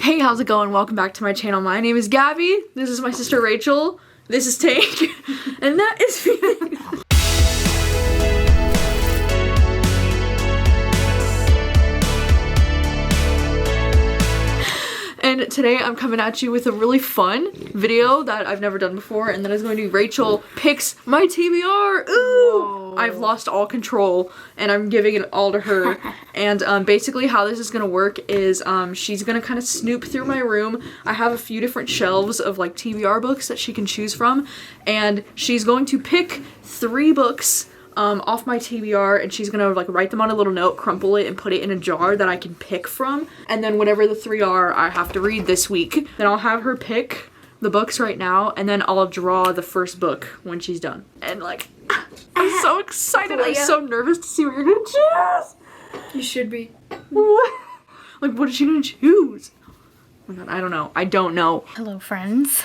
Hey, how's it going? Welcome back to my channel. My name is Gabby. This is my sister Rachel. This is Tank. And that is me. And today I'm coming at you with a really fun video that I've never done before, and that is going to be Rachel picks my TBR. Ooh! Whoa. I've lost all control and I'm giving it all to her. And basically how this is gonna work is she's gonna kind of snoop through my room. I have a few different shelves of like TBR books that she can choose from, and she's going to pick 3 books off my TBR, and she's gonna like write them on a little note, crumple it, and put it in a jar that I can pick from. And then whatever the 3 are, I have to read this week. Then I'll have her pick the books right now, and then I'll draw the first book when she's done. And like, I'm so excited. I'm so nervous to see what you're gonna choose. You should be. What? Like, what is she gonna choose? Oh my god, I don't know. I don't know. Hello, friends.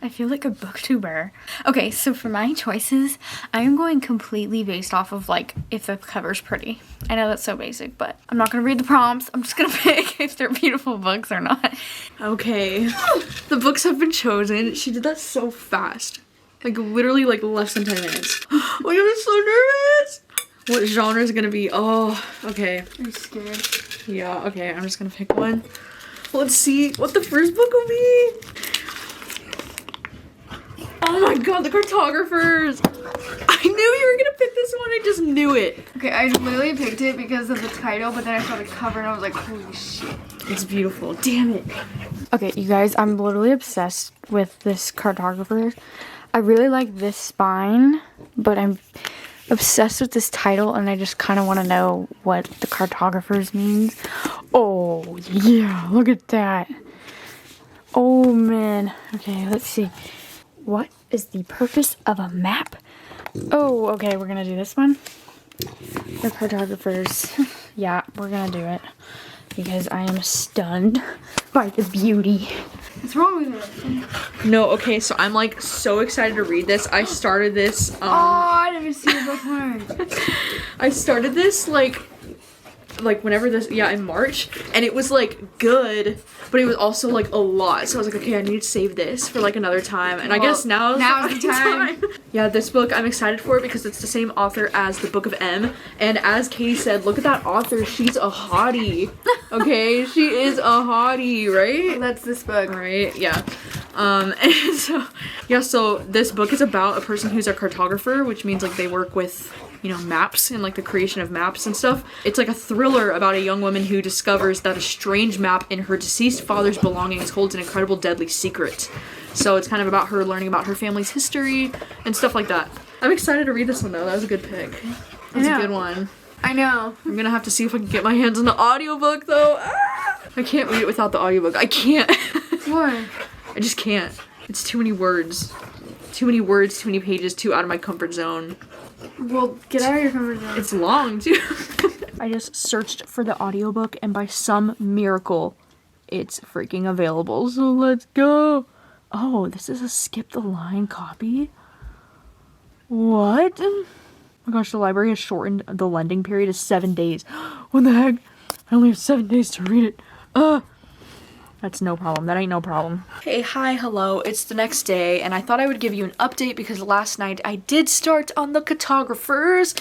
I feel like a booktuber. Okay, so for my choices, I am going completely based off of like if the cover's pretty. I know that's so basic, but I'm not gonna read the prompts. I'm just gonna pick if they're beautiful books or not. Okay. The books have been chosen. She did that so fast. Like literally like less than 10 minutes. Oh my god, I'm so nervous. What genre is gonna be? Oh, okay. Are you scared? Yeah, okay, I'm just gonna pick one. Let's see what the first book will be. Oh my god, the cartographers! I knew you were gonna pick this one, I just knew it. Okay, I literally picked it because of the title, but then I saw the cover and I was like, holy shit. It's beautiful, damn it. Okay, you guys, I'm literally obsessed with this cartographer. I really like this spine, but I'm obsessed with this title, and I just kind of want to know what the cartographers means. Oh, yeah, look at that. Oh, man. Okay, let's see. What is the purpose of a map? Oh, okay, we're gonna do this one. The cartographers. Yeah, we're gonna do it. Because I am stunned by the beauty. What's wrong with it? No, okay, so I'm like so excited to read this. I started this, oh, I didn't see the bookmark. I started this like whenever this, yeah, in March, and it was like good, but it was also like a lot, so I was like, okay, I need to save this for like another time, and I guess now's the time. Yeah, this book, I'm excited for it because it's the same author as the Book of M, and as Katie said, look at that author, she's a hottie. Okay, she is a hottie, right? That's this book. Right, yeah. And so, yeah, so this book is about a person who's a cartographer, which means like they work with, you know, maps and like the creation of maps and stuff. It's like a thriller about a young woman who discovers that a strange map in her deceased father's belongings holds an incredible deadly secret. So it's kind of about her learning about her family's history and stuff like that. I'm excited to read this one though. That was a good pick. That's a good one. I know. I'm gonna have to see if I can get my hands on the audiobook though. Ah! I can't read it without the audiobook. I can't. Why? I just can't. It's too many words. Too many words, too many pages, too out of my comfort zone. Well, get out of your comfort zone. It's long, too. I just searched for the audiobook, and by some miracle, it's freaking available. So let's go. Oh, this is a skip the line copy? What? Oh my gosh, the library has shortened the lending period to 7 days. What the heck? I only have 7 days to read it. That's no problem. That ain't no problem. Hey, hi, hello. It's the next day, and I thought I would give you an update because last night I did start on the cartographers,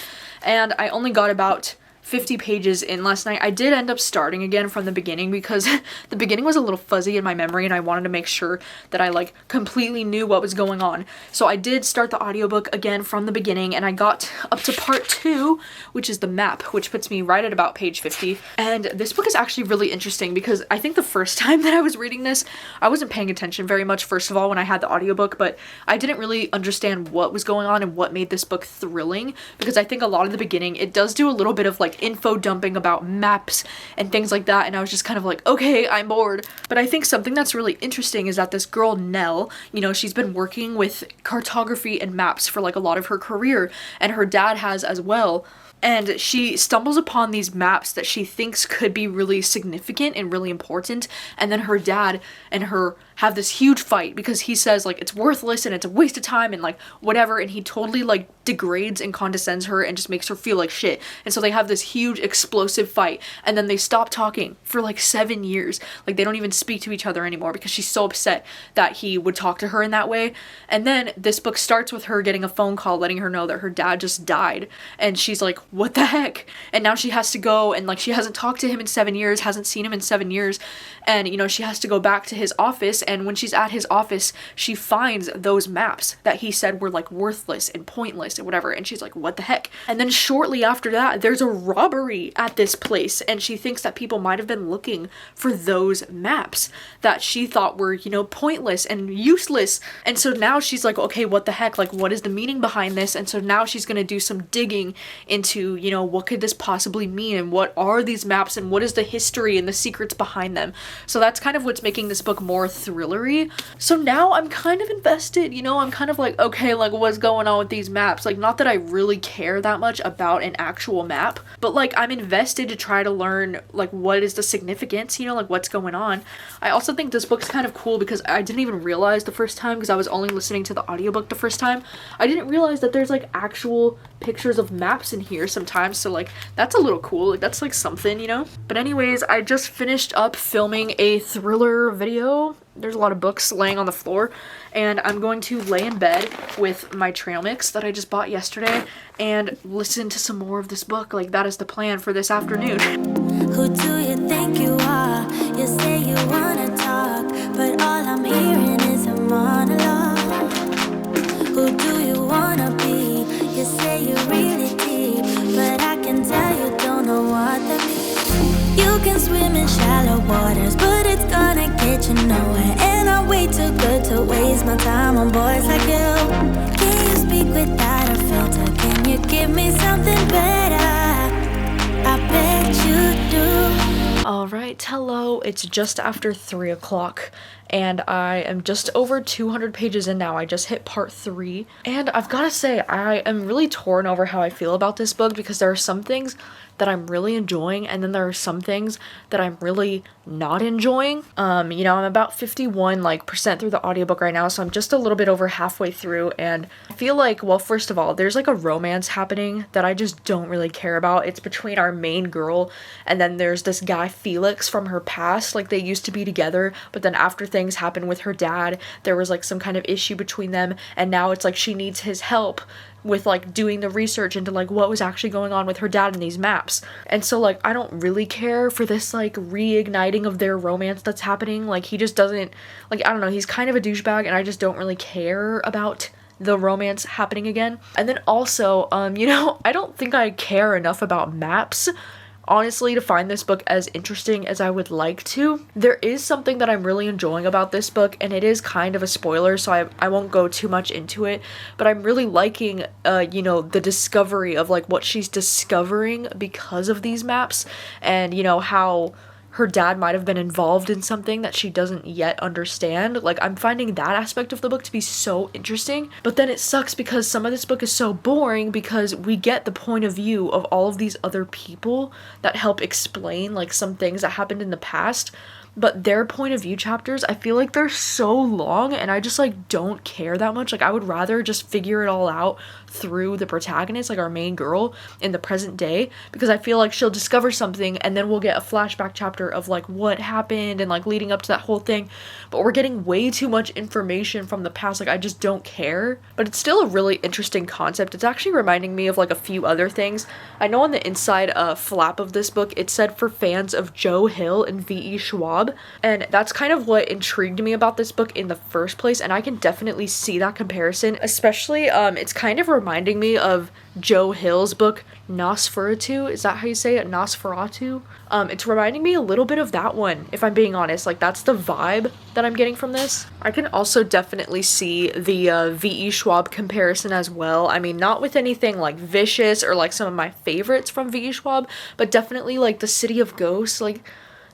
and I only got about 50 pages in last night. I did end up starting again from the beginning because the beginning was a little fuzzy in my memory, and I wanted to make sure that I like completely knew what was going on. So I did start the audiobook again from the beginning, and I got up to part 2, which is the map, which puts me right at about page 50. And this book is actually really interesting because I think the first time that I was reading this, I wasn't paying attention very much, first of all, when I had the audiobook, but I didn't really understand what was going on and what made this book thrilling, because I think a lot of the beginning, it does do a little bit of like info dumping about maps and things like that, and I was just kind of like, okay, I'm bored. But I think something that's really interesting is that this girl Nell, you know, she's been working with cartography and maps for like a lot of her career, and her dad has as well. and she stumbles upon these maps that she thinks could be really significant and really important, and then her dad and her have this huge fight because he says like it's worthless and it's a waste of time and like whatever, and he totally like degrades and condescends her and just makes her feel like shit. And so they have this huge explosive fight, and then they stop talking for like 7 years. Like they don't even speak to each other anymore because she's so upset that he would talk to her in that way. And then this book starts with her getting a phone call letting her know that her dad just died, and she's like, what the heck? And now she has to go, and like she hasn't talked to him in 7 years, hasn't seen him in 7 years, and you know, she has to go back to his office. And when she's at his office, she finds those maps that he said were like worthless and pointless and whatever, and she's like, what the heck? And then shortly after that, there's a robbery at this place, and she thinks that people might have been looking for those maps that she thought were, you know, pointless and useless. And so now she's like, okay, what the heck? Like, what is the meaning behind this? And so now she's gonna do some digging into, you know, what could this possibly mean, and what are these maps, and what is the history and the secrets behind them. So that's kind of what's making this book more thrillery. So now I'm kind of invested, you know, I'm kind of like, okay, like what's going on with these maps? Like, not that I really care that much about an actual map, but like I'm invested to try to learn like what is the significance, you know, like what's going on. I also think this book's kind of cool because I didn't even realize the first time, because I was only listening to the audiobook the first time, I didn't realize that there's like actual pictures of maps in here sometimes. So like that's a little cool, like that's like something, you know. But anyways, I just finished up filming a thriller video. There's a lot of books laying on the floor, and I'm going to lay in bed with my trail mix that I just bought yesterday and listen to some more of this book. Like that is the plan for this afternoon. Who do you think you are? You say you wanna talk, but all I'm hearing is a monologue. Who do you wanna be? You say you're really deep, but I can tell you don't know what that means. You can swim in shallow waters, but it's gonna get you nowhere. And I'm way too good to waste my time on boys like you. Can you speak without a filter? Can you give me something better? I bet you do. Alright, hello, it's just after 3 o'clock, and I am just over 200 pages in now. I just hit part 3, and I've gotta say, I am really torn over how I feel about this book, because there are some things that I'm really enjoying, and then there are some things that I'm really not enjoying. You know, I'm about 51% through the audiobook right now, so I'm just a little bit over halfway through, and I feel like, well, first of all, there's like a romance happening that I just don't really care about. It's between our main girl, and then there's this guy Felix from her past. Like, they used to be together, but then after things happened with her dad, there was like some kind of issue between them, and now it's like she needs his help with like doing the research into like what was actually going on with her dad in these maps. And so like I don't really care for this like reigniting of their romance that's happening. Like he just doesn't, like, I don't know, he's kind of a douchebag, and I just don't really care about the romance happening again. And then also, you know, I don't think I care enough about maps, honestly, to find this book as interesting as I would like to. There is something that I'm really enjoying about this book, and it is kind of a spoiler, so I won't go too much into it, but I'm really liking, you know, the discovery of, like, what she's discovering because of these maps, and, you know, how her dad might have been involved in something that she doesn't yet understand. Like, I'm finding that aspect of the book to be so interesting, but then it sucks because some of this book is so boring because we get the point of view of all of these other people that help explain, like, some things that happened in the past, but their point of view chapters, I feel like they're so long, and I just, like, don't care that much. Like, I would rather just figure it all out through the protagonist, like our main girl, in the present day, because I feel like she'll discover something, and then we'll get a flashback chapter of, like, what happened, and, like, leading up to that whole thing, but we're getting way too much information from the past. Like, I just don't care, but it's still a really interesting concept. It's actually reminding me of, like, a few other things. I know on the inside flap of this book, it said for fans of Joe Hill and V.E. Schwab, and that's kind of what intrigued me about this book in the first place, and I can definitely see that comparison, especially, it's kind of reminding me of Joe Hill's book, Nosferatu. Is that how you say it? Nosferatu? It's reminding me a little bit of that one, if I'm being honest. Like, that's the vibe that I'm getting from this. I can also definitely see the V.E. Schwab comparison as well. I mean, not with anything, like, vicious or, like, some of my favorites from V.E. Schwab, but definitely, like, the City of Ghosts, like,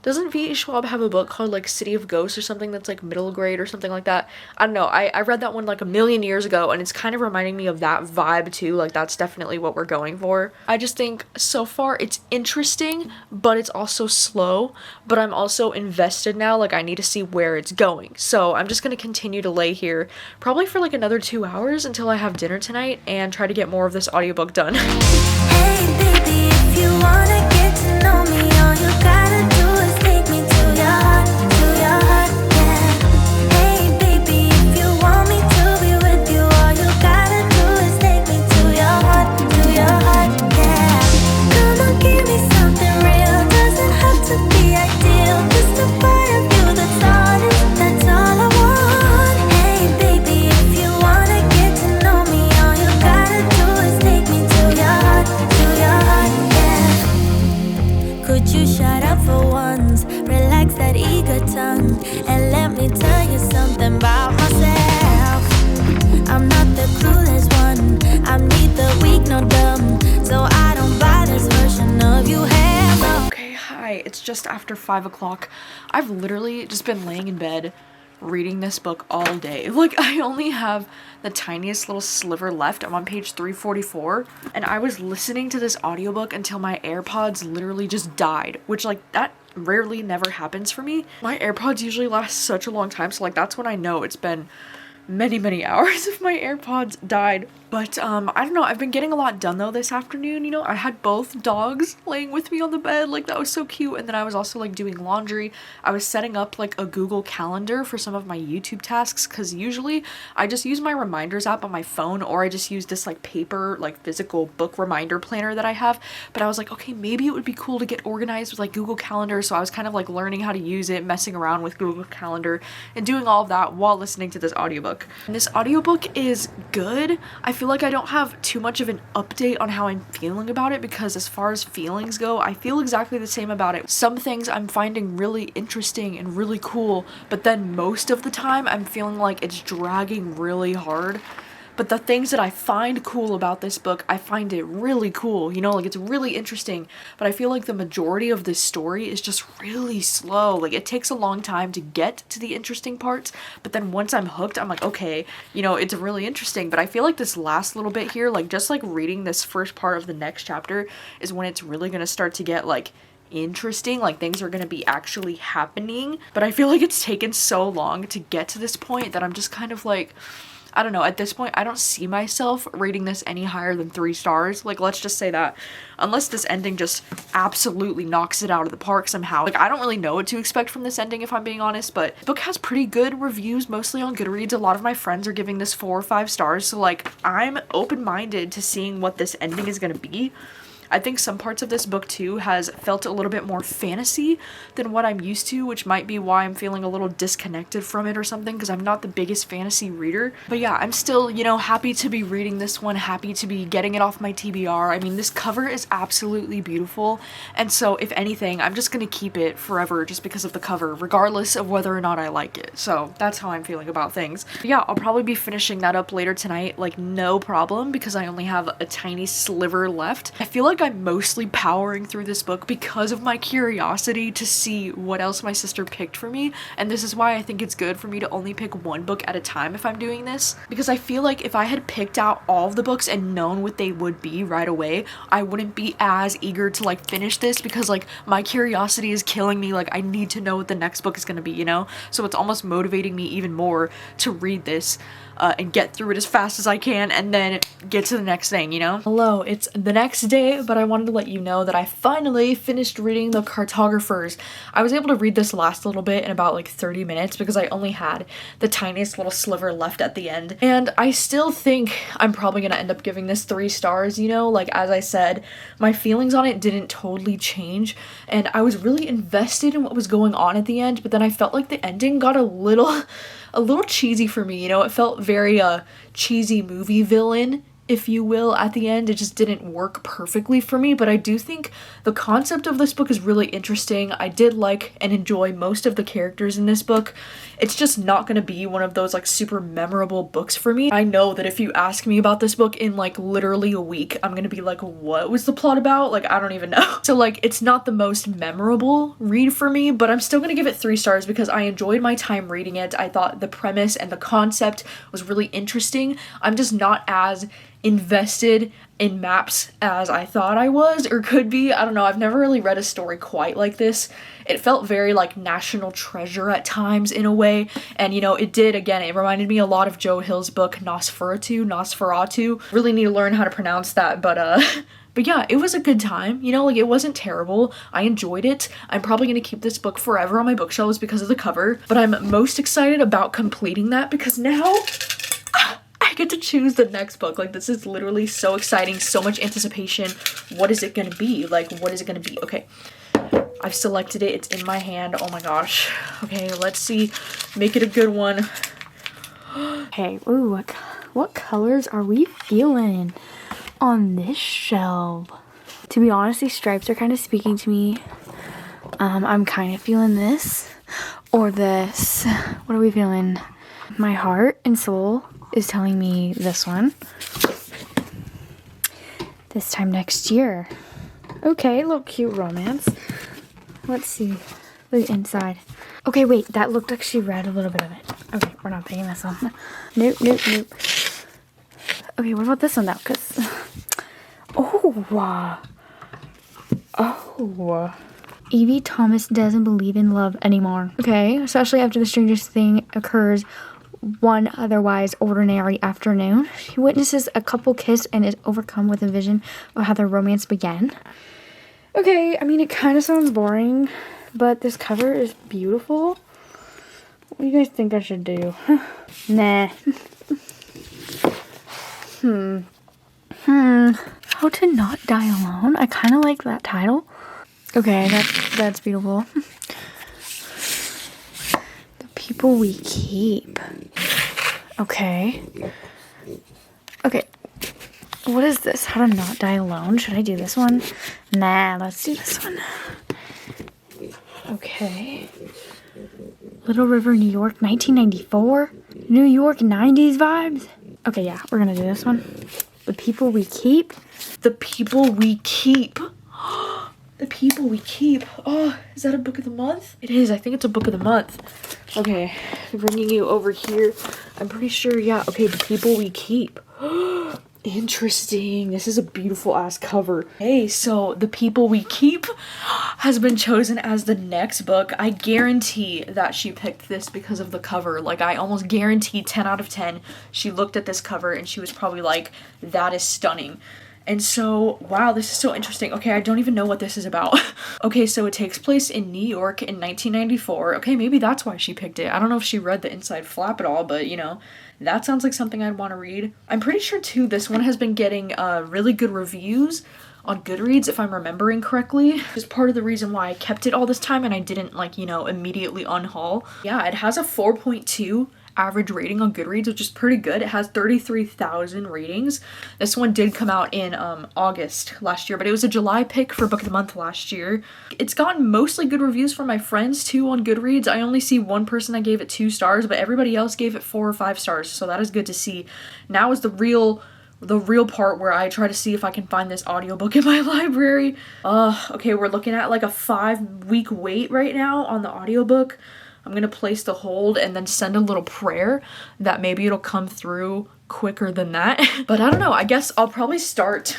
Doesn't V. Schwab have a book called like City of Ghosts or something that's like middle grade or something like that? I don't know. I read that one like a million years ago, and it's kind of reminding me of that vibe too. Like that's definitely what we're going for. I just think so far it's interesting, but it's also slow, but I'm also invested now. Like I need to see where it's going. So I'm just going to continue to lay here probably for like another 2 hours until I have dinner tonight and try to get more of this audiobook done. Hey baby, if you wanna get to know me, all you gotta do is take me to your heart, yeah. Hey baby, if you want me to be with you, all you gotta do is take me to your heart, yeah. Come on, give me something real, doesn't have to be ideal, just a part of you that's honest, that's all I want. Hey baby, if you wanna get to know me, all you gotta do is take me to your heart, yeah. Could you shut up for once, relax that eager tongue, and let me tell you something about myself. I'm not the clueless one, I'm neither weak nor dumb, so I don't buy this version of you have no. Okay, hi. It's just after 5 o'clock. I've literally just been laying in bed reading this book all day. Like I only have the tiniest little sliver left. I'm on page 344, and I was listening to this audiobook until my AirPods literally just died, which like that rarely never happens for me. My AirPods usually last such a long time, so like that's when I know it's been many hours if my AirPods died. But I don't know, I've been getting a lot done though this afternoon. You know, I had both dogs laying with me on the bed, like that was so cute. And then I was also like doing laundry. I was setting up like a Google Calendar for some of my YouTube tasks, because usually I just use my reminders app on my phone, or I just use this like paper, like physical book reminder planner that I have. But I was like, okay, maybe it would be cool to get organized with like Google Calendar. So I was kind of like learning how to use it, messing around with Google Calendar and doing all of that while listening to this audiobook. And this audiobook is good. I feel like I don't have too much of an update on how I'm feeling about it, because as far as feelings go, I feel exactly the same about it. Some things I'm finding really interesting and really cool, but then most of the time I'm feeling like it's dragging really hard. But the things that I find cool about this book, I find it really cool, you know, like it's really interesting. But I feel like the majority of this story is just really slow. Like it takes a long time to get to the interesting parts, but then once I'm hooked, I'm like, okay, you know, it's really interesting. But I feel like this last little bit here, like just like reading this first part of the next chapter is when it's really gonna start to get like interesting, like things are gonna be actually happening. But I feel like it's taken so long to get to this point that I'm just kind of like, I don't know, at this point, I don't see myself rating this any higher than 3 stars. Like, let's just say that. Unless this ending just absolutely knocks it out of the park somehow. Like, I don't really know what to expect from this ending, if I'm being honest, but the book has pretty good reviews, mostly on Goodreads. A lot of my friends are giving this 4 or 5 stars, so, like, I'm open-minded to seeing what this ending is gonna be. I think some parts of this book too has felt a little bit more fantasy than what I'm used to, which might be why I'm feeling a little disconnected from it or something, because I'm not the biggest fantasy reader. But yeah, I'm still, you know, happy to be reading this one, happy to be getting it off my TBR. I mean, this cover is absolutely beautiful, and so if anything, I'm just gonna keep it forever just because of the cover, regardless of whether or not I like it. So that's how I'm feeling about things. But yeah, I'll probably be finishing that up later tonight, like no problem, because I only have a tiny sliver left. I feel like I'm mostly powering through this book because of my curiosity to see what else my sister picked for me, and this is why I think it's good for me to only pick one book at a time if I'm doing this, because I feel like if I had picked out all of the books and known what they would be right away, I wouldn't be as eager to like finish this, because like my curiosity is killing me. Like I need to know what the next book is going to be, you know, so it's almost motivating me even more to read this and get through it as fast as I can and then get to the next thing, you know? Hello, it's the next day, but I wanted to let you know that I finally finished reading The Cartographers. I was able to read this last little bit in about like 30 minutes because I only had the tiniest little sliver left at the end. And I still think I'm probably gonna end up giving this 3 stars, you know? Like, as I said, my feelings on it didn't totally change, and I was really invested in what was going on at the end, but then I felt like the ending got a little cheesy for me, you know? It felt very cheesy movie villain if you will, at the end. It just didn't work perfectly for me, but I do think the concept of this book is really interesting. I did like and enjoy most of the characters in this book. It's just not gonna be one of those like super memorable books for me. I know that if you ask me about this book in like literally a week, I'm gonna be like, what was the plot about? Like, I don't even know. So like, it's not the most memorable read for me, but I'm still gonna give it 3 stars because I enjoyed my time reading it. I thought the premise and the concept was really interesting. I'm just not as invested in maps as I thought I was or could be. I don't know, I've never really read a story quite like this. It felt very like National Treasure at times in a way, and you know, it did, again, it reminded me a lot of Joe Hill's book Nosferatu. Really need to learn how to pronounce that, but yeah, it was a good time, you know, like it wasn't terrible. I enjoyed it. I'm probably gonna keep this book forever on my bookshelves because of the cover, but I'm most excited about completing that because now I get to choose the next book. Like, this is literally so exciting, so much anticipation. What is it gonna be? Like, what is it gonna be? Okay, I've selected it. It's in my hand. Oh my gosh. Okay, let's see. Make it a good one. Okay, ooh, what colors are we feeling on this shelf? To be honest, these stripes are kind of speaking to me. I'm kind of feeling this or this. What are we feeling? My heart and soul is telling me this one. This time next year. Okay, little cute romance. Let's see the inside. Okay, wait, that looked like she read a little bit of it. Okay, we're not taking this one. Nope. Okay, what about this one though? Cause Evie Thomas doesn't believe in love anymore. Okay, especially after the strangest thing occurs one otherwise ordinary afternoon. She witnesses a couple kiss and is overcome with a vision of how their romance began. Okay, I mean, it kind of sounds boring, but this cover is beautiful. What do you guys think I should do? Nah. How to Not Die Alone? I kind of like that title. Okay, that's beautiful. The People We Keep. Okay. What is this? How to Not Die Alone? Should I do this one? Nah, let's do this one. Okay. Little River, New York, 1994. New York 90s vibes. Okay, yeah, we're gonna do this one. The People We Keep. The People We Keep. The People We Keep. Oh, is that a book of the month? It is. I think it's a book of the month. Okay, bringing you over here. I'm pretty sure, yeah. Okay, The People We Keep. Interesting. This is a beautiful ass cover. Hey, so The People We Keep has been chosen as the next book. I guarantee that she picked this because of the cover. Like, I almost guarantee 10 out of 10 she looked at this cover and she was probably like, that is stunning. And so, wow, this is so interesting. Okay, I don't even know what this is about. Okay, so it takes place in New York in 1994. Okay, maybe that's why she picked it. I don't know if she read the inside flap at all, but you know, that sounds like something I'd want to read. I'm pretty sure too, this one has been getting really good reviews on Goodreads, if I'm remembering correctly. It's part of the reason why I kept it all this time and I didn't, like, you know, immediately unhaul. Yeah, it has a 4.2 average rating on Goodreads, which is pretty good. It has 33,000 ratings. This one did come out in August last year, but it was a July pick for book of the month last year. It's gotten mostly good reviews from my friends too on Goodreads. I only see one person that gave it 2 stars, but everybody else gave it 4 or 5 stars, so that is good to see. Now is the real part where I try to see if I can find this audiobook in my library. Okay, we're looking at like a 5-week wait right now on the audiobook. I'm gonna place the hold and then send a little prayer that maybe it'll come through quicker than that. But I don't know, I guess I'll probably start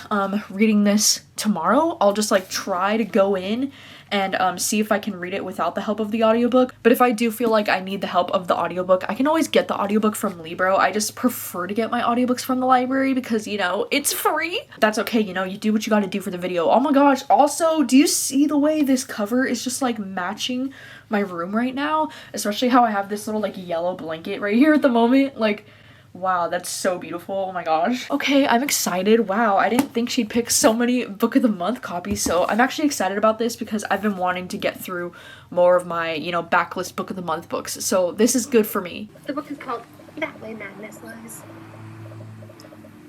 reading this tomorrow. I'll just like try to go in and see if I can read it without the help of the audiobook. But if I do feel like I need the help of the audiobook, I can always get the audiobook from Libro. I just prefer to get my audiobooks from the library because, you know, it's free. That's okay, you know, you do what you gotta do for the video. Oh my gosh, also, do you see the way this cover is just like matching my room right now? Especially how I have this little like yellow blanket right here at the moment. Like, wow, that's so beautiful. Oh my gosh. Okay, I'm excited. Wow, I didn't think she'd pick so many book of the month copies, so I'm actually excited about this because I've been wanting to get through more of my, you know, backlist book of the month books, so this is good for me. The book is called That Way Madness Lies.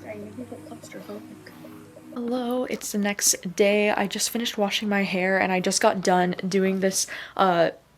Sorry, sorry, maybe a bit claustrophobic. Hello, it's the next day. I just finished washing my hair and I just got done doing this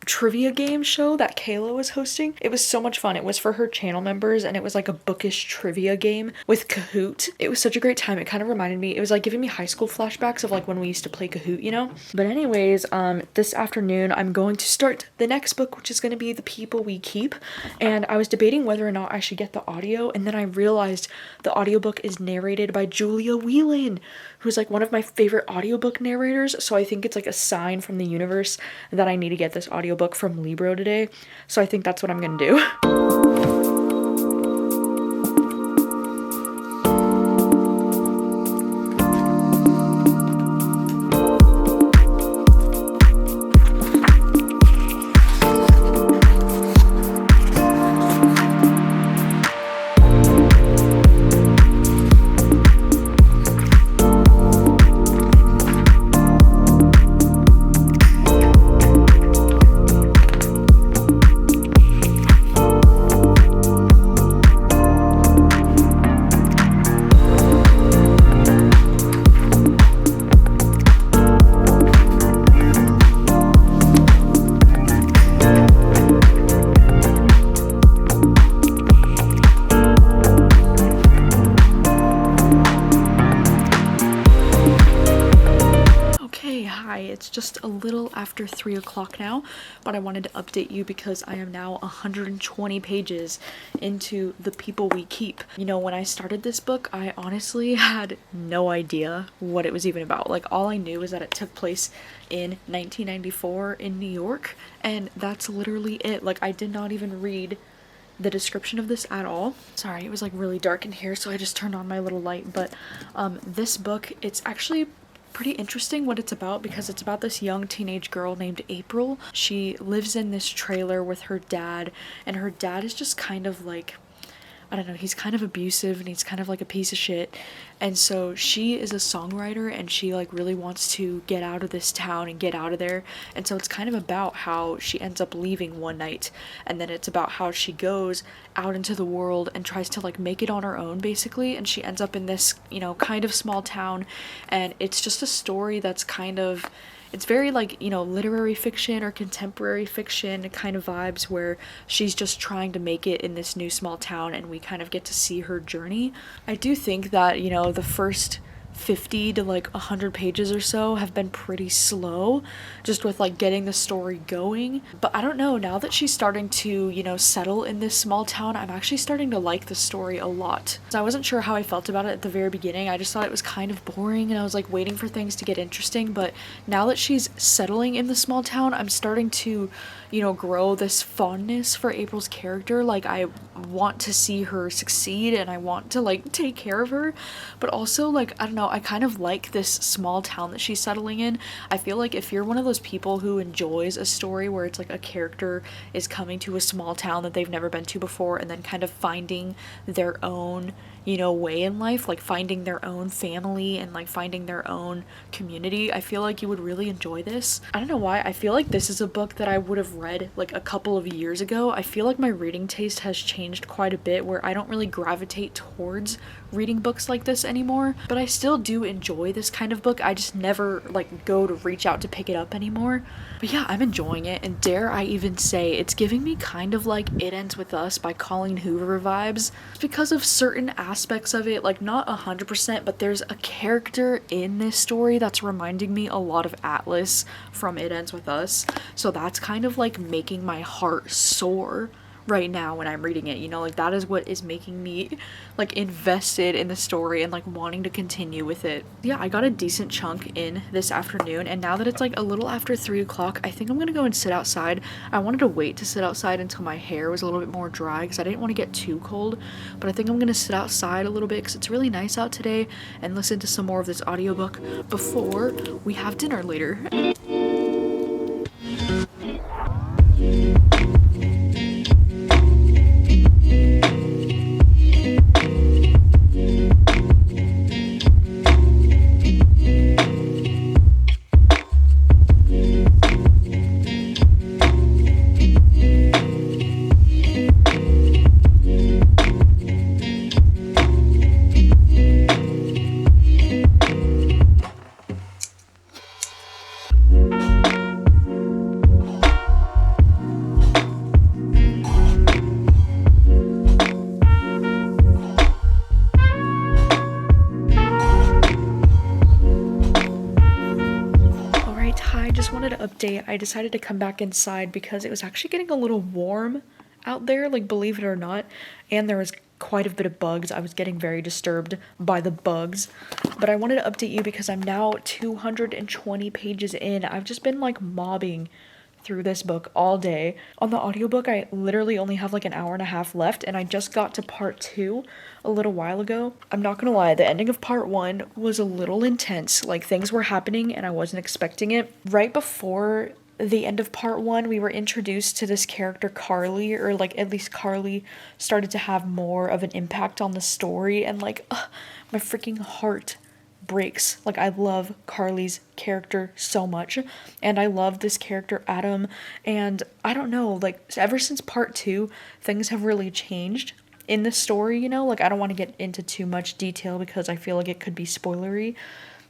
trivia game show that Kayla was hosting. It was so much fun. It was for her channel members and it was like a bookish trivia game with Kahoot. It was such a great time. It kind of reminded me, it was like giving me high school flashbacks of like when we used to play Kahoot, you know? But anyways, this afternoon I'm going to start the next book, which is going to be The People We Keep. And I was debating whether or not I should get the audio, and then I realized the audiobook is narrated by Julia Whelan, who's like one of my favorite audiobook narrators. So I think it's like a sign from the universe that I need to get this audiobook from Libro today. So I think that's what I'm gonna do. It's just a little after 3 o'clock now, but I wanted to update you because I am now 120 pages into The People We Keep. You know, when I started this book, I honestly had no idea what it was even about. Like, all I knew is that it took place in 1994 in New York, and that's literally it. Like, I did not even read the description of this at all. Sorry, it was like really dark in here, so I just turned on my little light. But this book, it's actually pretty interesting what it's about, because it's about this young teenage girl named April. She lives in this trailer with her dad, and her dad is just kind of like, I don't know, he's kind of abusive and he's kind of like a piece of shit. And so she is a songwriter and she like really wants to get out of this town and get out of there. And so it's kind of about how she ends up leaving one night, and then it's about how she goes out into the world and tries to like make it on her own basically. And she ends up in this, you know, kind of small town, and it's just a story that's kind of, it's very like, you know, literary fiction or contemporary fiction kind of vibes, where she's just trying to make it in this new small town and we kind of get to see her journey. I do think that, you know, the first 50 to like 100 pages or so have been pretty slow, just with like getting the story going. But I don't know, now that she's starting to, you know, settle in this small town, I'm actually starting to like the story a lot. So I wasn't sure how I felt about it at the very beginning. I just thought it was kind of boring and I was like waiting for things to get interesting. But now that she's settling in the small town, I'm starting to, you know, grow this fondness for April's character. Like, I want to see her succeed and I want to like take care of her, but also like, I don't know, I kind of like this small town that she's settling in. I feel like if you're one of those people who enjoys a story where it's like a character is coming to a small town that they've never been to before and then kind of finding their own, you know, way in life, like finding their own family and like finding their own community, I feel like you would really enjoy this. I don't know why, I feel like this is a book that I would have read like a couple of years ago. I feel like my reading taste has changed quite a bit, where I don't really gravitate towards reading books like this anymore, but I still do enjoy this kind of book. I just never like go to reach out to pick it up anymore. But yeah, I'm enjoying it, and dare I even say it's giving me kind of like It Ends With Us by Colleen Hoover vibes, because of certain aspects of it, like not 100%, but there's a character in this story that's reminding me a lot of Atlas from It Ends With Us. So that's kind of like making my heart soar right now when I'm reading it, you know, like that is what is making me like invested in the story and like wanting to continue with it. Yeah, I got a decent chunk in this afternoon, and now that it's like a little after 3 o'clock, I think I'm gonna go and sit outside. I wanted to wait to sit outside until my hair was a little bit more dry because I didn't want to get too cold, but I think I'm gonna sit outside a little bit because it's really nice out today and listen to some more of this audiobook before we have dinner later. update. I decided to come back inside because it was actually getting a little warm out there, like, believe it or not, and there was quite a bit of bugs. I was getting very disturbed by the bugs, but I wanted to update you because I'm now 220 pages in. I've just been like mobbing through this book all day. On the audiobook, I literally only have like an hour and a half left, and I just got to part 2 a little while ago. I'm not gonna lie, the ending of part 1 was a little intense. Like, things were happening and I wasn't expecting it. Right before the end of part 1, we were introduced to this character Carly, or like at least Carly started to have more of an impact on the story, and like, my freaking heart breaks. Like, I love Carly's character so much, and I love this character Adam, and I don't know, like, ever since part 2, things have really changed in the story, you know? Like, I don't want to get into too much detail because I feel like it could be spoilery,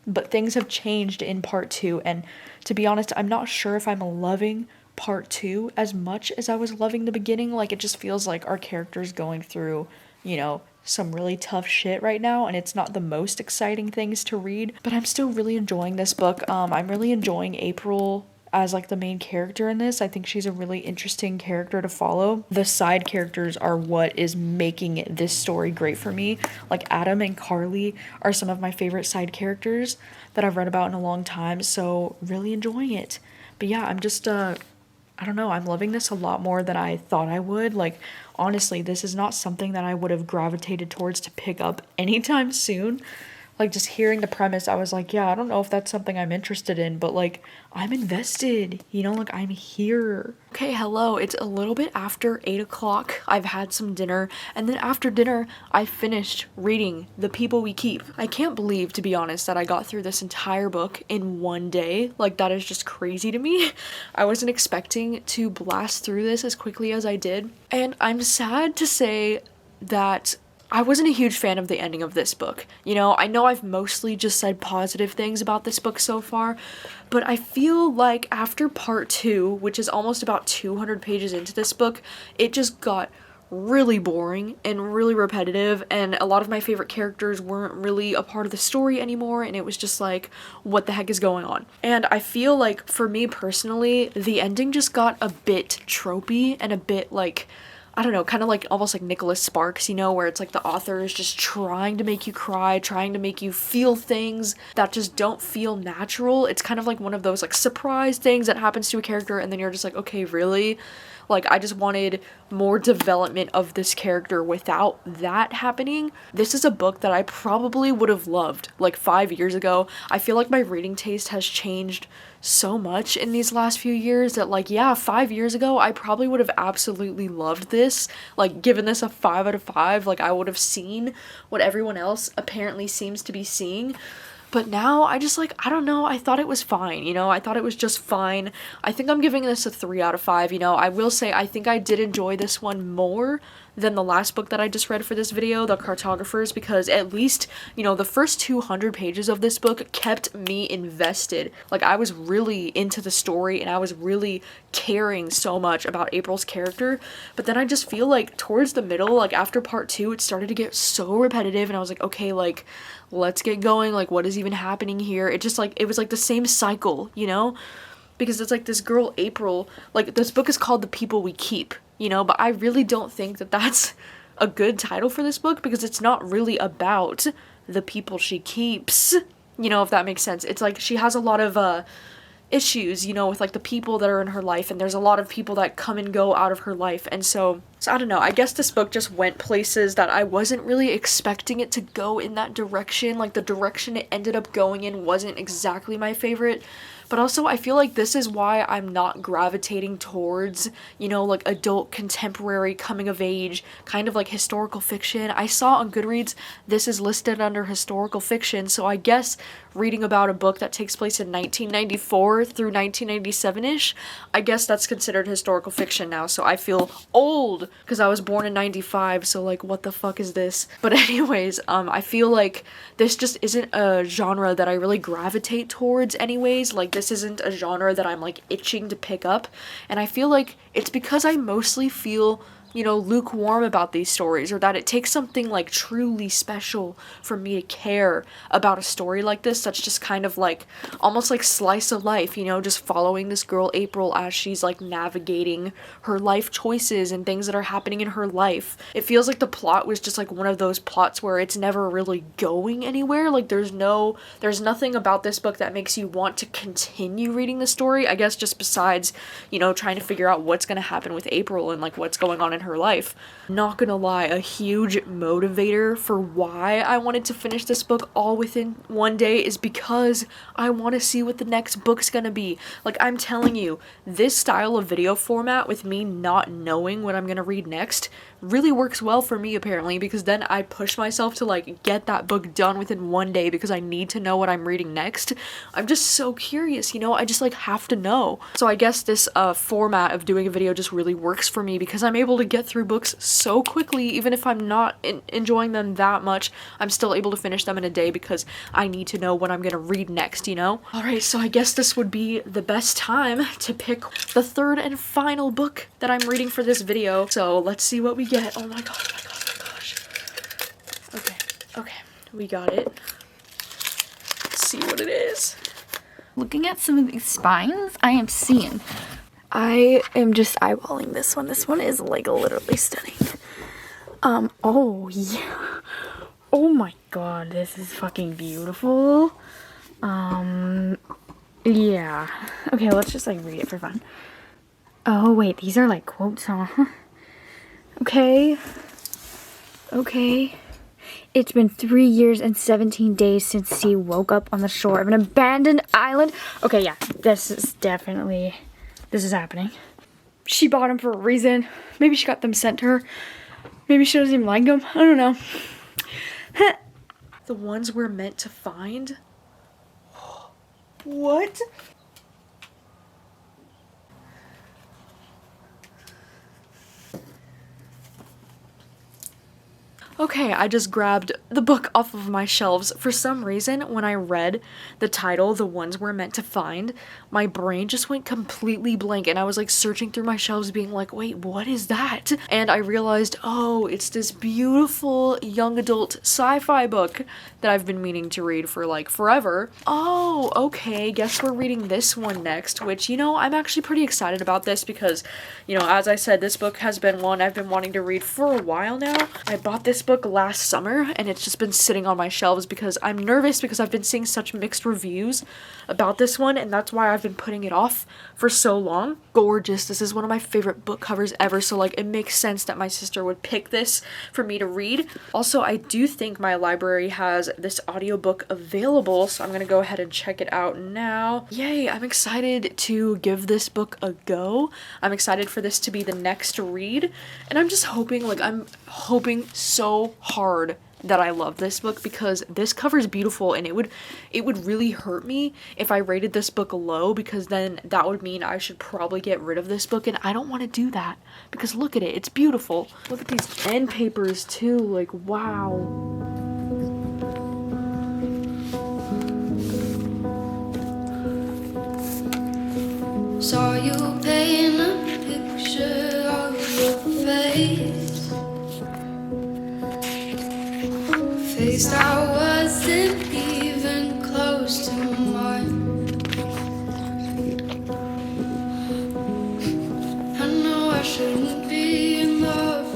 but things have changed in part 2, and to be honest, I'm not sure if I'm loving part 2 as much as I was loving the beginning. Like, it just feels like our character's going through, you know, some really tough shit right now, and it's not the most exciting things to read, but I'm still really enjoying this book. I'm really enjoying April as like the main character in this. I think she's a really interesting character to follow. The side characters are what is making this story great for me. Like, Adam and Carly are some of my favorite side characters that I've read about in a long time, so really enjoying it. But yeah, I'm just I don't know, I'm loving this a lot more than I thought I would. Like, honestly, this is not something that I would have gravitated towards to pick up anytime soon. Like, just hearing the premise, I was like, yeah, I don't know if that's something I'm interested in, but like, I'm invested, you know, like, I'm here. Okay, hello, it's a little bit after 8 o'clock. I've had some dinner, and then after dinner, I finished reading The People We Keep. I can't believe, to be honest, that I got through this entire book in one day. Like, that is just crazy to me. I wasn't expecting to blast through this as quickly as I did, and I'm sad to say that I wasn't a huge fan of the ending of this book. You know I've mostly just said positive things about this book so far, but I feel like after part 2, which is almost about 200 pages into this book, it just got really boring and really repetitive, and a lot of my favorite characters weren't really a part of the story anymore, and it was just like, what the heck is going on? And I feel like, for me personally, the ending just got a bit tropey and a bit like, I don't know, kind of like almost like Nicholas Sparks, you know, where it's like the author is just trying to make you cry, trying to make you feel things that just don't feel natural. It's kind of like one of those like surprise things that happens to a character, and then you're just like, okay, really? Like, I just wanted more development of this character without that happening. This is a book that I probably would have loved like 5 years ago. I feel like my reading taste has changed so much in these last few years that, like, yeah, 5 years ago, I probably would have absolutely loved this. Like, given this a 5 out of 5, like, I would have seen what everyone else apparently seems to be seeing. But now, I just, like, I don't know, I thought it was fine, you know? I thought it was just fine. I think I'm giving this a 3 out of 5, you know? I will say, I think I did enjoy this one more than the last book that I just read for this video, The Cartographers, because at least, you know, the first 200 pages of this book kept me invested. Like, I was really into the story, and I was really caring so much about April's character, but then I just feel like towards the middle, like after part 2, it started to get so repetitive, and I was like, okay, like, let's get going, like, what is even happening here? It just, like, it was like the same cycle, you know? Because it's like this girl, April, like, this book is called The People We Keep, you know, but I really don't think that that's a good title for this book, because it's not really about the people she keeps, you know, if that makes sense. It's like she has a lot of issues, you know, with like the people that are in her life, and there's a lot of people that come and go out of her life, and so I don't know, I guess this book just went places that I wasn't really expecting it to go in that direction. Like, the direction it ended up going in wasn't exactly my favorite, but also I feel like this is why I'm not gravitating towards, you know, like adult contemporary coming of age kind of like historical fiction. I saw on Goodreads this is listed under historical fiction, so I guess reading about a book that takes place in 1994 through 1997-ish, I guess that's considered historical fiction now, so I feel old because I was born in 95, so like, what the fuck is this? But anyways, I feel like this just isn't a genre that I really gravitate towards anyways. Like, this isn't a genre that I'm like itching to pick up, and I feel like it's because I mostly feel you know, lukewarm about these stories, or that it takes something like truly special for me to care about a story like this that's just kind of like almost like slice of life, you know, just following this girl April as she's like navigating her life choices and things that are happening in her life. It feels like the plot was just like one of those plots where it's never really going anywhere. Like there's nothing about this book that makes you want to continue reading the story, I guess, just besides, you know, trying to figure out what's gonna happen with April and like what's going on in her life. Not gonna lie, a huge motivator for why I wanted to finish this book all within one day is because I want to see what the next book's gonna be. Like, I'm telling you, this style of video format with me not knowing what I'm gonna read next really works well for me apparently, because then I push myself to like get that book done within one day because I need to know what I'm reading next. I'm just so curious, you know, I just like have to know. So I guess this format of doing a video just really works for me because I'm able to get through books so quickly. Even if I'm not enjoying them that much, I'm still able to finish them in a day because I need to know what I'm gonna read next, you know? Alright, so I guess this would be the best time to pick the third and final book that I'm reading for this video. So let's see what we get. Oh my gosh, oh my gosh, oh my gosh. Okay, we got it. Let's see what it is. Looking at some of these spines, I am seeing. I am just eyeballing this one. This one is like literally stunning. Oh yeah. Oh my god, this is fucking beautiful. Yeah. Okay, let's just like read it for fun. Oh wait, these are like quotes, huh? Okay. It's been 3 years and 17 days since C woke up on the shore of an abandoned island. Okay, yeah, this is happening. She bought them for a reason. Maybe she got them sent to her. Maybe she doesn't even like them. I don't know. The ones we're meant to find? What? Okay, I just grabbed the book off of my shelves. For some reason, when I read the title, The Ones We're Meant to Find, my brain just went completely blank and I was like searching through my shelves being like, wait, what is that? And I realized, oh, it's this beautiful young adult sci-fi book that I've been meaning to read for like forever. Oh, okay, guess we're reading this one next, which, you know, I'm actually pretty excited about this because, you know, as I said, this book has been one I've been wanting to read for a while now. I bought this book last summer and it's just been sitting on my shelves because I'm nervous because I've been seeing such mixed reviews about this one, and that's why I've been putting it off for so long. Gorgeous. This is one of my favorite book covers ever, so like it makes sense that my sister would pick this for me to read. Also, I do think my library has this audiobook available, so I'm gonna go ahead and check it out now. Yay, I'm excited to give this book a go. I'm excited for this to be the next read, and I'm just hoping, like I'm hoping so hard that I love this book because this cover is beautiful, and it would really hurt me if I rated this book low, because then that would mean I should probably get rid of this book, and I don't want to do that because look at it, it's beautiful. Look at these end papers too, like wow. Saw you paint a picture of your face. Face I wasn't even close to mine. I know I shouldn't be in love,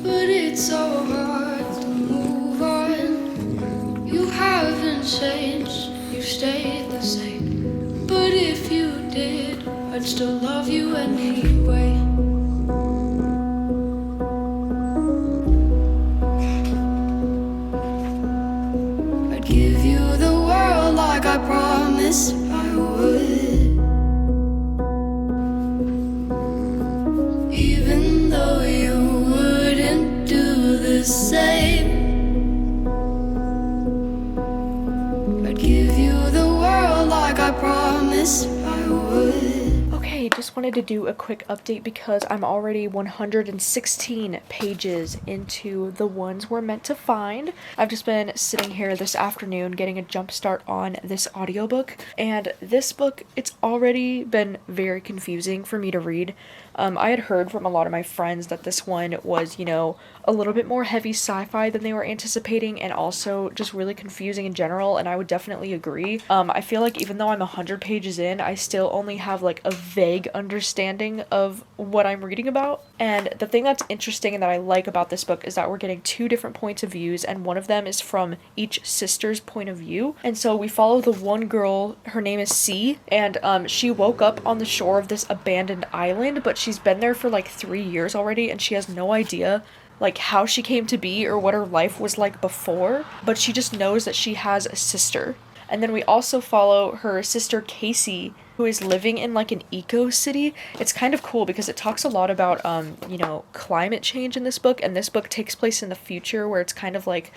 but it's so hard to move on. You haven't changed, you stayed the same. But if you did, I'd still love you anyway. Give you the world like I promised I would. Even though you wouldn't do the same. I'd give you the world like I promised I would. Okay, just wanted to do a quick update because I'm already 116 pages into The Ones We're Meant to Find. I've just been sitting here this afternoon getting a jump start on this audiobook, and this book, it's already been very confusing for me to read. I had heard from a lot of my friends that this one was, you know, a little bit more heavy sci-fi than they were anticipating, and also just really confusing in general, and I would definitely agree. I feel like even though I'm 100 pages in, I still only have like a vague understanding of what I'm reading about. And the thing that's interesting and that I like about this book is that we're getting two different points of views, and one of them is from each sister's point of view. And so we follow the one girl, her name is C, and she woke up on the shore of this abandoned island, but she's been there for like 3 years already, and she has no idea like how she came to be or what her life was like before, but she just knows that she has a sister. And then we also follow her sister Casey, who is living in like an eco city. It's kind of cool because it talks a lot about you know, climate change in this book, and this book takes place in the future where it's kind of like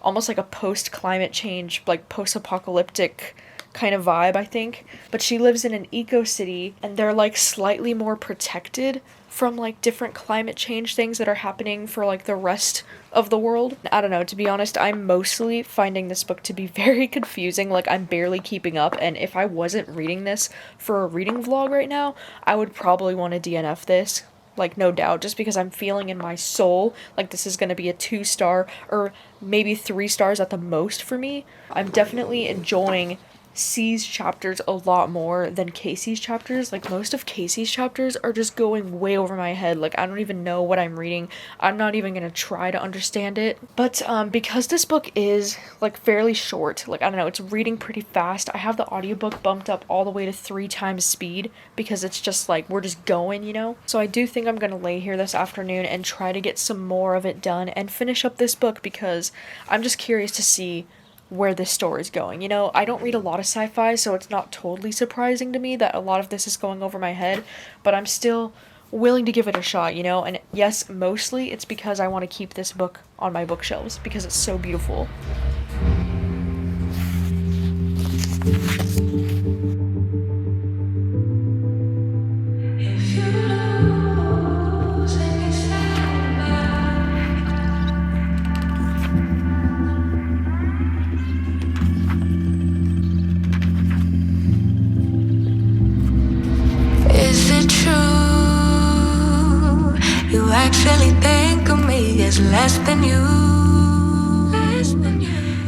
almost like a post climate change, like post-apocalyptic kind of vibe, I think. But she lives in an eco city, and they're like slightly more protected from like different climate change things that are happening for like the rest of the world. I don't know, to be honest, I'm mostly finding this book to be very confusing. Like, I'm barely keeping up, and if I wasn't reading this for a reading vlog right now, I would probably want to DNF this. Like, no doubt, just because I'm feeling in my soul like this is gonna be a 2-star or maybe 3 stars at the most for me. I'm definitely enjoying C's chapters a lot more than Casey's chapters. Like, most of Casey's chapters are just going way over my head. Like, I don't even know what I'm reading. I'm not even gonna try to understand it. But because this book is like fairly short, like, I don't know, it's reading pretty fast. I have the audiobook bumped up all the way to 3 times speed because it's just like we're just going, you know. So I do think I'm gonna lay here this afternoon and try to get some more of it done and finish up this book because I'm just curious to see where this story is going. You know, I don't read a lot of sci-fi, so it's not totally surprising to me that a lot of this is going over my head, but I'm still willing to give it a shot, you know. And yes, mostly it's because I want to keep this book on my bookshelves because it's so beautiful. Is it true? You actually think of me as less than you.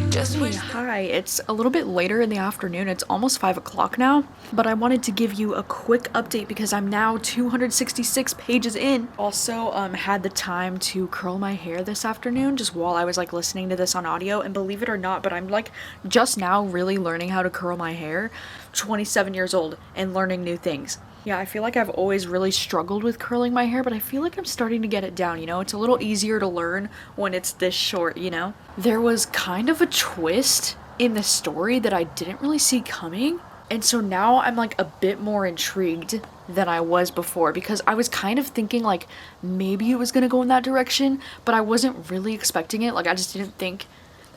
Just wish Hi, it's a little bit later in the afternoon. It's almost 5 o'clock now, but I wanted to give you a quick update because I'm now 266 pages in. Also, had the time to curl my hair this afternoon just while I was like listening to this on audio, and believe it or not, but I'm like just now really learning how to curl my hair. 27 years old and learning new things. Yeah, I feel like I've always really struggled with curling my hair, but I feel like I'm starting to get it down, you know? It's a little easier to learn when it's this short, you know? There was kind of a twist in the story that I didn't really see coming, and so now I'm like a bit more intrigued than I was before because I was kind of thinking like maybe it was gonna go in that direction, but I wasn't really expecting it. Like, I just didn't think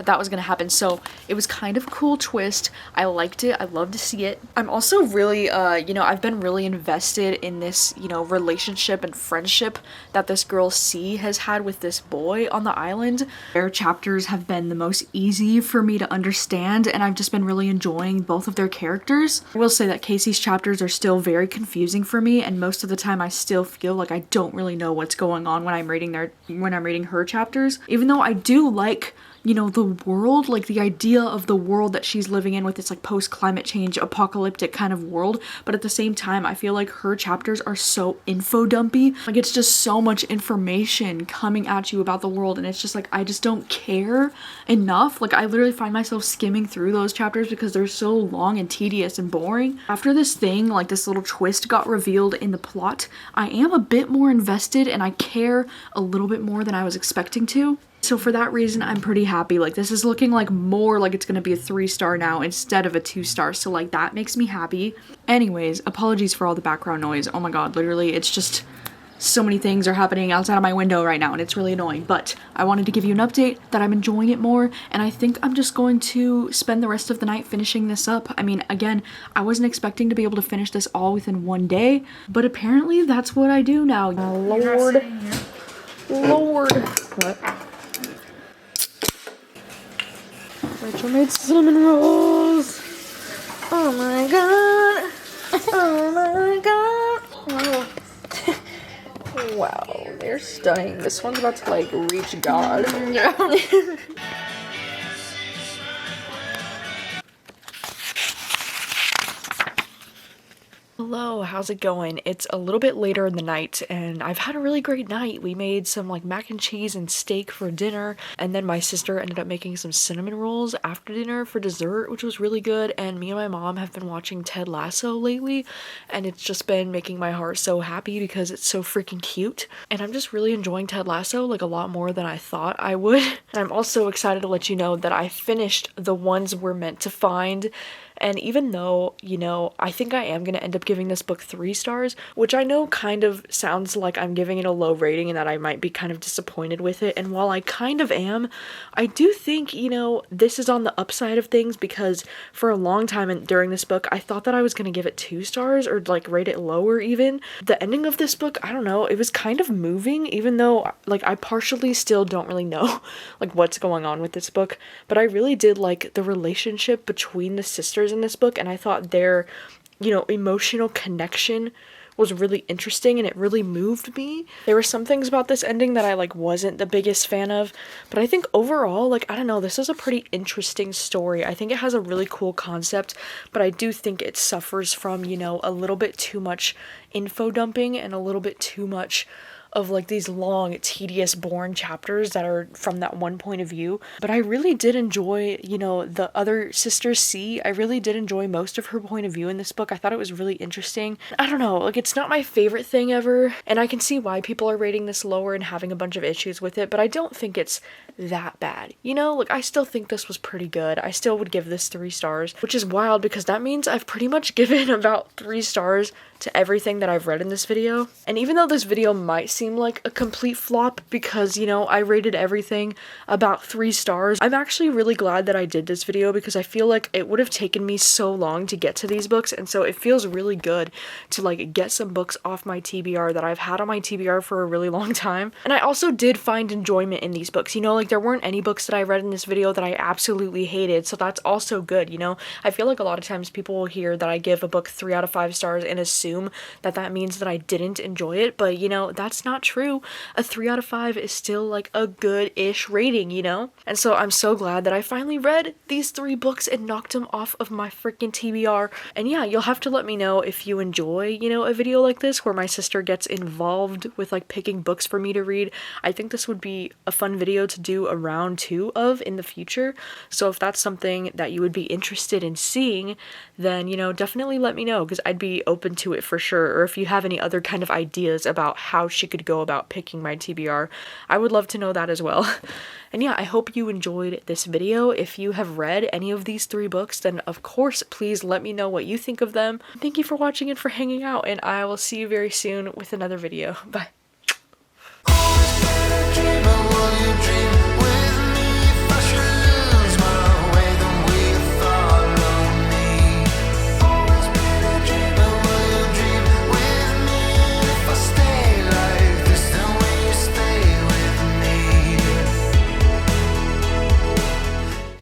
that was gonna happen. So it was kind of a cool twist. I liked it. I love to see it. I'm also really you know, I've been really invested in this, you know, relationship and friendship that this girl C has had with this boy on the island. Their chapters have been the most easy for me to understand, and I've just been really enjoying both of their characters. I will say that Casey's chapters are still very confusing for me, and most of the time I still feel like I don't really know what's going on when I'm reading her chapters, even though I do like, you know, the world, like the idea of the world that she's living in with this like post-climate change apocalyptic kind of world. But at the same time, I feel like her chapters are so info dumpy. Like, it's just so much information coming at you about the world, and it's just like I just don't care enough. Like, I literally find myself skimming through those chapters because they're so long and tedious and boring. After this thing, like this little twist got revealed in the plot, I am a bit more invested and I care a little bit more than I was expecting to. So for that reason, I'm pretty happy. Like, this is looking like more like it's gonna be a 3-star now instead of a 2-star. So like, that makes me happy. Anyways, apologies for all the background noise. Oh my god, literally, it's just so many things are happening outside of my window right now and it's really annoying. But I wanted to give you an update that I'm enjoying it more, and I think I'm just going to spend the rest of the night finishing this up. I mean, again, I wasn't expecting to be able to finish this all within one day, but apparently that's what I do now. Lord. What? Rachel made cinnamon rolls. Oh my god. Oh my god. Oh. Wow, they're stunning. This one's about to like reach God. Yeah. Hello, how's it going? It's a little bit later in the night and I've had a really great night. We made some like mac and cheese and steak for dinner, and then my sister ended up making some cinnamon rolls after dinner for dessert, which was really good. And me and my mom have been watching Ted Lasso lately, and it's just been making my heart so happy because it's so freaking cute. And I'm just really enjoying Ted Lasso like a lot more than I thought I would. And I'm also excited to let you know that I finished The Ones We're Meant to Find. And even though, you know, I think I am going to end up giving this book 3 stars, which I know kind of sounds like I'm giving it a low rating and that I might be kind of disappointed with it. And while I kind of am, I do think, you know, this is on the upside of things, because for a long time during this book, I thought that I was going to give it 2 stars or like rate it lower even. The ending of this book, I don't know, it was kind of moving, even though like I partially still don't really know like what's going on with this book. But I really did like the relationship between the sisters in this book, and I thought their, you know, emotional connection was really interesting and it really moved me. There were some things about this ending that I like wasn't the biggest fan of, but I think overall, like, I don't know, this is a pretty interesting story. I think it has a really cool concept, but I do think it suffers from, you know, a little bit too much info dumping and a little bit too much of like these long, tedious, boring chapters that are from that one point of view. But I really did enjoy, you know, the other sister C. I really did enjoy most of her point of view in this book. I thought it was really interesting. I don't know, like, it's not my favorite thing ever, and I can see why people are rating this lower and having a bunch of issues with it, but I don't think it's that bad. You know, like, I still think this was pretty good. I still would give this 3 stars, which is wild because that means I've pretty much given about 3 stars to everything that I've read in this video. And even though this video might seem like a complete flop because, you know, I rated everything about 3 stars, I'm actually really glad that I did this video because I feel like it would have taken me so long to get to these books, and so it feels really good to like get some books off my TBR that I've had on my TBR for a really long time. And I also did find enjoyment in these books, you know, like there weren't any books that I read in this video that I absolutely hated, so that's also good, you know. I feel like a lot of times people will hear that I give a book 3 out of 5 stars and assume that that means that I didn't enjoy it, but you know, that's not true. A 3 out of 5 is still like a good-ish rating, you know? And so I'm so glad that I finally read these 3 books and knocked them off of my freaking TBR. And yeah, you'll have to let me know if you enjoy, you know, a video like this where my sister gets involved with like picking books for me to read. I think this would be a fun video to do a round 2 of in the future. So if that's something that you would be interested in seeing, then, you know, definitely let me know because I'd be open to it for sure. Or if you have any other kind of ideas about how she could go about picking my TBR, I would love to know that as well. And yeah, I hope you enjoyed this video. If you have read any of these 3 books, then of course, please let me know what you think of them. Thank you for watching and for hanging out, and I will see you very soon with another video. Bye.